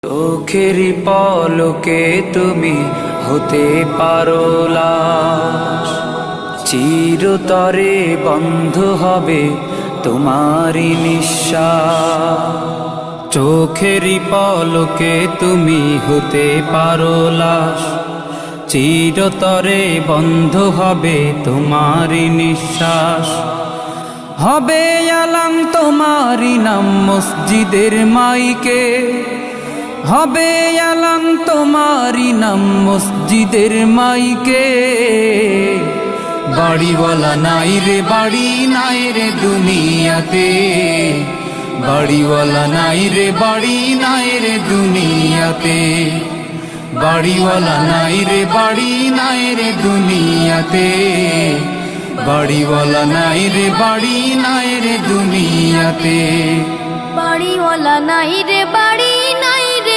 চোখেরই পলকে তুমি হতে পারো লাশ, চিরতরে বন্ধ হবে তোমারই নিঃশ্বাস। চোখেরই পলকে তুমি হতে পারো লাশ, চিরতরে বন্ধ হবে তোমারই নিঃশ্বাস। হবে আলাম তোমারই নাম মসজিদের মাইকে, হবে আলাম তোমারই নাম মসজিদের মাইকে। বাড়িওয়ালা নাই রে বাড়ি নাই রে দুনিয়াতে, বাড়িওয়ালা নাই রে বাড়ি নাই রে দুনিয়াতে, বাড়িওয়ালা নাই রে বাড়ি নাই রে দুনিয়াতে, বাড়িওয়ালা নাই রে বাড়ি নাই রে দুনিয়াতে। বাড়িওয়ালা নাই রে বাড়ি